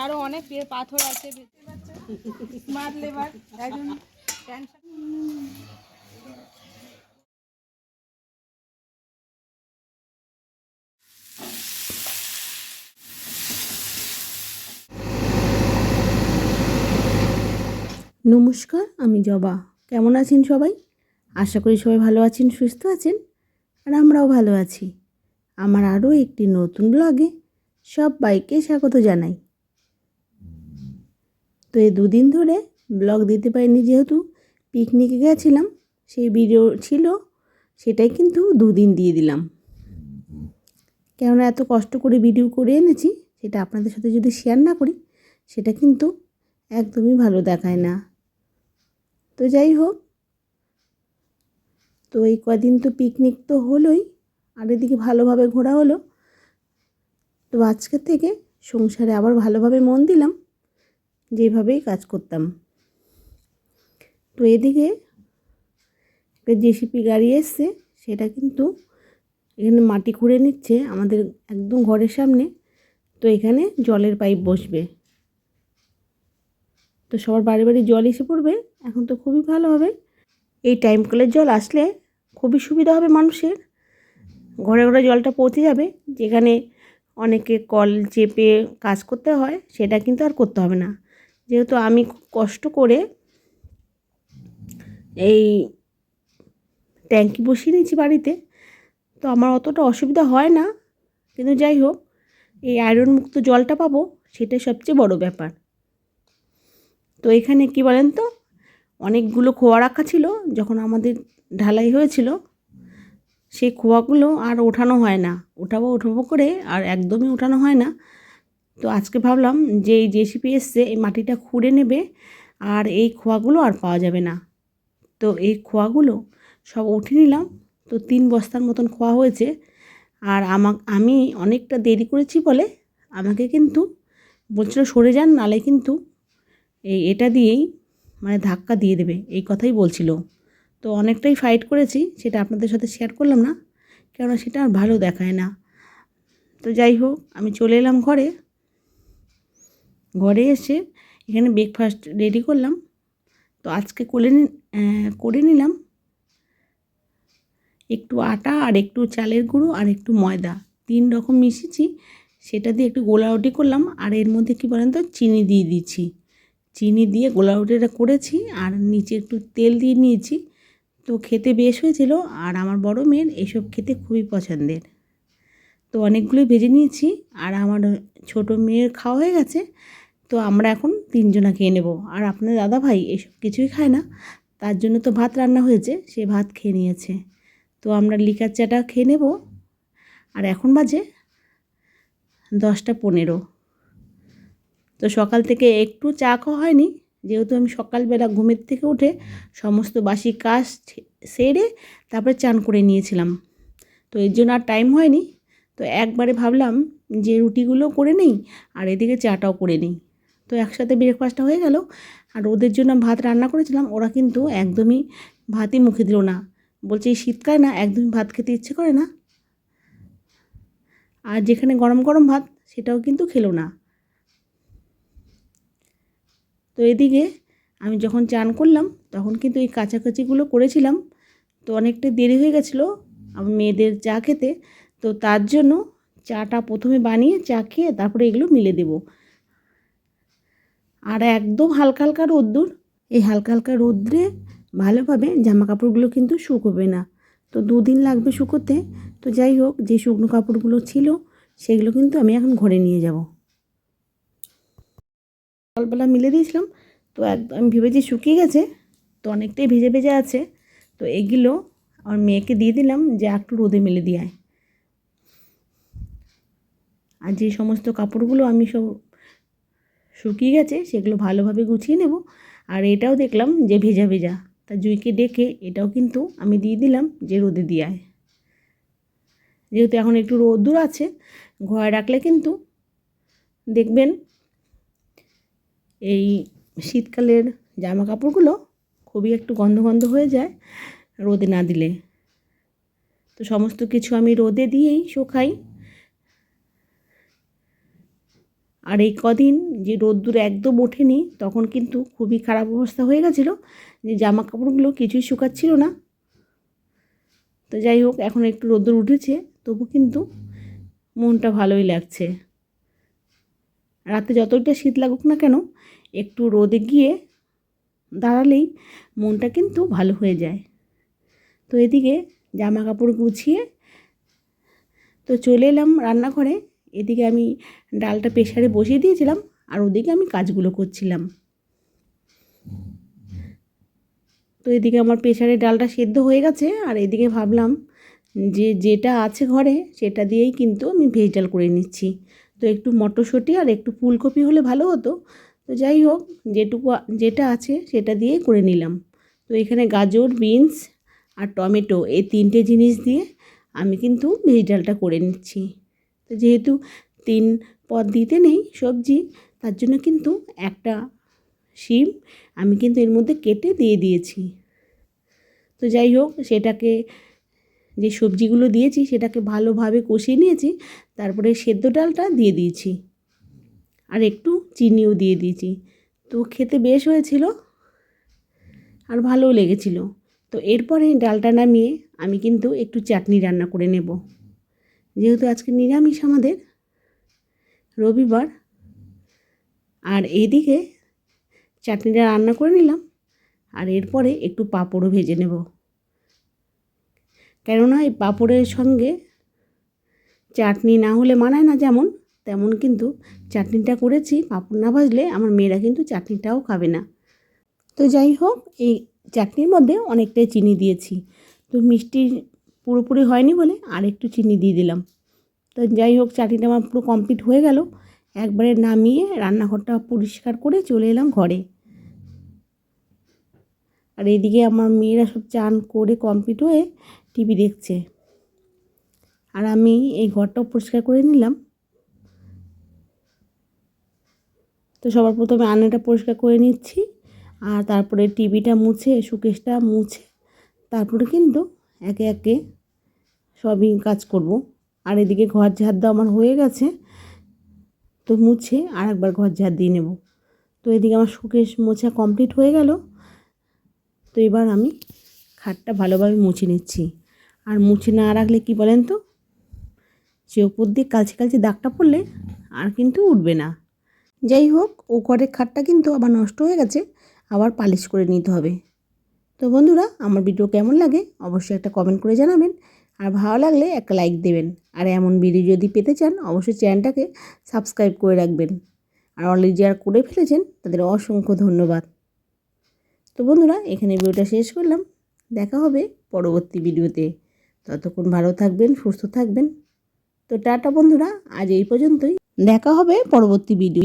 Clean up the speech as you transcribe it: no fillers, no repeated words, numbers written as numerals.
আরো অনেক পাথর আছে, স্মার্ট লেবার একজন টেনশন। নমস্কার, আমি জবা। কেমন আছেন সবাই? আশা করি সবাই ভালো আছেন, সুস্থ আছেন, আর আমরাও ভালো আছি। আমার আরও একটি নতুন ব্লগে সবাইকে স্বাগত জানাই। তো এই দুদিন ধরে ব্লগ দিতে পারিনি, যেহেতু পিকনিকে গেছিলাম, সেই ভিডিও ছিল, সেটাই কিন্তু দুদিন দিয়ে দিলাম। কেননা এত কষ্ট করে ভিডিও করে এনেছি, সেটা আপনাদের সাথে যদি শেয়ার না করি, সেটা কিন্তু একদমই ভালো দেখায় না। তো যাই হোক, তো এই কদিন তো পিকনিক তো হলোই, আর এদিকে ভালোভাবে ঘোরা হলো। তো আজকের থেকে সংসারে আবার ভালোভাবে মন দিলাম, যেভাবেই কাজ করতাম। তো এদিকে একটা জেসিপি গাড়ি এসছে, সেটা কিন্তু এখানে মাটি খুঁড়ে নিচ্ছে আমাদের একদম ঘরের সামনে। তো এখানে জলের পাইপ বসবে, তো সবার বাড়ি বাড়ি জল এসে পড়বে। এখন তো খুবই ভালো হবে, এই টাইম কলের জল আসলে খুবই সুবিধা হবে মানুষের। ঘরে ঘরে জলটা পৌঁছে যাবে, যেখানে অনেকে কল চেপে কাজ করতে হয়, সেটা কিন্তু আর করতে হবে না। যেহেতু আমি খুব কষ্ট করে এই ট্যাঙ্কি বসিয়ে নিয়েছি বাড়িতে, তো আমার অতটা অসুবিধা হয় না। কিন্তু যাই হোক, এই আয়রন মুক্ত জলটা পাবো, সেটাই সবচেয়ে বড় ব্যাপার। তো এখানে কি বলেন তো, অনেকগুলো খোয়া রাখা ছিল যখন আমাদের ঢালাই হয়েছিল। সেই খোয়াগুলো আর ওঠানো হয় না, ওঠাবো করে আর একদমই ওঠানো হয় না। তো আজকে ভাবলাম যে এই জেসিপি এসছে, এই মাটিটা খুঁড়ে নেবে, আর এই খোয়াগুলো আর পাওয়া যাবে না। তো এই খোয়াগুলো সব উঠিয়ে নিলাম। তো 3 বস্তার মতন খোয়া হয়েছে। আর আমি অনেকটা দেরি করেছি বলে আমাকে কিন্তু বলছিল সরে যান, নালে কিন্তু এটা দিয়েই মানে ধাক্কা দিয়ে দেবে, এই কথাই বলছিল। তো অনেকটাই ফাইট করেছি, সেটা আপনাদের সাথে শেয়ার করলাম না, কেননা সেটা আর ভালো দেখায় না। তো যাই হোক, আমি চলে এলাম ঘরে। ঘরে এসে এখানে ব্রেকফাস্ট রেডি করলাম। তো আজকে করে নিলাম একটু আটা আর একটু চালের গুঁড়ো আর একটু ময়দা, 3 রকম মিশিয়েছি, সেটা দিয়ে একটু গোলা রুটি করলাম। আর এর মধ্যে কি বলেন তো, চিনি দিয়ে দিচ্ছি। চিনি দিয়ে গোলা রুটিটা করেছি, আর নিচে একটু তেল দিয়ে নিয়েছি। তো খেতে বেশ হয়েছিল, আর আমার বড় মেয়ের এসব খেতে খুবই পছন্দের। তো অনেকগুলোই ভেজে নিয়েছি, আর আমার ছোট মেয়ের খাওয়া হয়ে গেছে। তো আমরা এখন 3 জনা খেয়ে নেব। আর আপনার দাদা ভাই এসব কিছুই খায় না, তার জন্য তো ভাত রান্না হয়েছে, সে ভাত খেয়ে নিয়েছে। তো আমরা লিকার চাটা খেয়ে নেব। আর এখন বাজে 10টা 15। তো সকাল থেকে একটু চা খাওয়া হয়নি, যেহেতু আমি সকালবেলা ঘুমের থেকে উঠে সমস্ত বাসি কাজ সেরে তারপরে চান করে নিয়েছিলাম। তো এর জন্য আর টাইম হয়নি। তো একবারে ভাবলাম যে রুটিগুলো করে নিই, আর এদিকে চাটাও করে নিই। তো একসাথে ব্রেকফাস্টটা হয়ে গেল। আর ওদের জন্য ভাত রান্না করেছিলাম, ওরা কিন্তু একদমই ভাতই মুখে দিল না। বলছে এই শীতকালে না একদমই ভাত খেতে ইচ্ছে করে না। আর যেখানে গরম গরম ভাত, সেটাও কিন্তু খেলো না। তো এদিকে আমি যখন চান করলাম, তখন কিন্তু এই কাচাকাচিগুলো করেছিলাম। তো অনেকটা দেরি হয়ে গেছিলো আমার মেয়েদের চা খেতে। তো তার জন্য চাটা প্রথমে বানিয়ে চা খেয়ে তারপরে এগুলো মিলে দেব। আর একদম হালকা হালকা রোদ্দুর, এই হালকা হালকা রোদ্রে ভালোভাবে জামা কাপড়গুলো কিন্তু শুকোবে না। তো 2 দিন লাগবে শুকোতে। তো যাই হোক, যে শুকনো কাপড়গুলো ছিল সেগুলো কিন্তু আমি এখন ঘরে নিয়ে যাব। সকালবেলা মিলে দিয়েছিলাম, তো একদম আমি ভেবেছি শুকিয়ে গেছে, তো অনেকটাই ভেজে ভেজে আছে। তো এগুলো আমার মেয়েকে দিয়ে দিলাম যে একটু রোদে মেলে দিয়ে আয়। আর যে সমস্ত কাপড়গুলো আমি সব শুকিয়ে গেছে, সেগুলো ভালোভাবে গুছিয়ে নেব। আর এটাও দেখলাম যে ভেজা ভেজা, তা জুইকে ডেকে এটাও কিন্তু আমি দিয়ে দিলাম যে রোদে দিয়ে আয়। যেহেতু এখন একটু রোদ্দুর আছে, ঘরে রাখলে কিন্তু দেখবেন এই শীতকালের জামা কাপড়গুলো খুবই একটু গন্ধ গন্ধ হয়ে যায় রোদে না দিলে। তো সমস্ত কিছু আমি রোদে দিয়েই শুকাই। আর এই কদিন যে রোদ্দুর একদম ওঠেনি, তখন কিন্তু খুবই খারাপ অবস্থা হয়ে গেছিলো, যে জামা কাপড়গুলো কিছুই শুকাচ্ছিল না। তো যাই হোক, এখন একটু রোদ্দুর উঠেছে, তবু কিন্তু মনটা ভালোই লাগছে। রাতে যতটা শীত লাগুক না কেন, একটু রোদে গিয়ে দাঁড়ালেই মনটা কিন্তু ভালো হয়ে যায়। তো এদিকে জামা কাপড় গুছিয়ে তো চলে এলাম রান্নাঘরে। এদিকে আমি ডালটা প্রেসারে বসিয়ে দিয়েছিলাম, আর ওদিকে আমি কাজগুলো করছিলাম। তো এদিকে আমার প্রেসারে ডালটা সেদ্ধ হয়ে গেছে, আর এদিকে ভাবলাম যে যেটা আছে ঘরে সেটা দিয়েই কিন্তু আমি ভেজ ডাল করে নিচ্ছি। তো একটু মটরশুঁটি আর একটু ফুলকপি হলে ভালো হতো। তো যাই হোক, যেটা আছে সেটা দিয়েই করে নিলাম। তো এখানে গাজর, বিনস আর টমেটো এই 3টে জিনিস দিয়ে আমি কিন্তু ভেজ ডালটা করে নিচ্ছি। তো যেহেতু 3 পদ দিতে নেই সবজি, তার জন্য কিন্তু একটা শিম আমি কিন্তু এর মধ্যে কেটে দিয়ে দিয়েছি। তো যাই হোক, সেটাকে যে সবজিগুলো দিয়েছি সেটাকে ভালোভাবে কষিয়ে নিয়েছি, তারপরে সেদ্ধ ডালটা দিয়ে দিয়েছি, আর একটু চিনিও দিয়ে দিয়েছি। তো খেতে বেশ হয়েছিল আর ভালোও লেগেছিল। তো এরপরে ডালটা নামিয়ে আমি কিন্তু একটু চাটনি রান্না করে নেব, যেহেতু আজকে নিরামিষ আমাদের, রবিবার। আর এইদিকে চাটনিটা রান্না করে নিলাম, আর এরপরে একটু পাঁপড়ও ভেজে নেব, কেননা এই পাঁপড়ের সঙ্গে চাটনি না হলে মানায় না, যেমন তেমন কিন্তু চাটনিটা করেছি। পাঁপড় না ভাজলে আমার মেয়েরা কিন্তু চাটনিটাও খাবে না। তো যাই হোক, এই চাটনির মধ্যে অনেকটাই চিনি দিয়েছি, তো মিষ্টি পুরোপুরি হয়নি বলে আর একটু চিনি দিয়ে দিলাম। তো যাই হোক, চাটনিটা আমার পুরো কমপ্লিট হয়ে গেল। একবারে নামিয়ে রান্নাঘরটা পরিষ্কার করে চলে এলাম ঘরে। আর এদিকে আমার মেয়েরা সব চান করে কমপ্লিট হয়ে টিভি দেখছে, আর আমি এই ঘরটাও পরিষ্কার করে নিলাম। তো সবার প্রথমে আয়নাটা পরিষ্কার করে নিচ্ছি, আর তারপরে টিভিটা মুছে, শোকেসটা মুছে, তারপরে কিন্তু একে একে সবই কাজ করব। আর এদিকে ঘর ঝাড় দেওয়া আমার হয়ে গেছে, তো মুছে আর একবার ঘর ঝাড় দিয়ে নেব। তো এদিকে আমার শোকেস মোছা কমপ্লিট হয়ে গেল। তো এবার আমি খাটটা ভালোভাবে মুছে নিচ্ছি। আর মুছে না রাখলে কি বলেন তো, সে ওপর দিয়ে কালচে কালচে দাগটা পড়লে আর কিন্তু উঠবে না। যাই হোক, ও ঘরের খাটটা কিন্তু আবার নষ্ট হয়ে গেছে, আবার পালিশ করে নিতে হবে। তো বন্ধুরা, আমার ভিডিও কেমন লাগে অবশ্যই একটা কমেন্ট করে জানাবেন, আর ভালো লাগলে একটা লাইক দেবেন। আর এমন ভিডিও যদি পেতে চান অবশ্যই চ্যানেলটাকে সাবস্ক্রাইব করে রাখবেন। আর অলরেডি যারা করে ফেলেছেন তাদের অসংখ্য ধন্যবাদ। তো বন্ধুরা, এখানে ভিডিওটা শেষ করলাম। দেখা হবে পরবর্তী ভিডিওতে। ততক্ষণ ভালো থাকবেন, সুস্থ থাকবেন। তো টাটা বন্ধুরা, আজ এই পর্যন্তই। দেখা হবে পরবর্তী ভিডিও।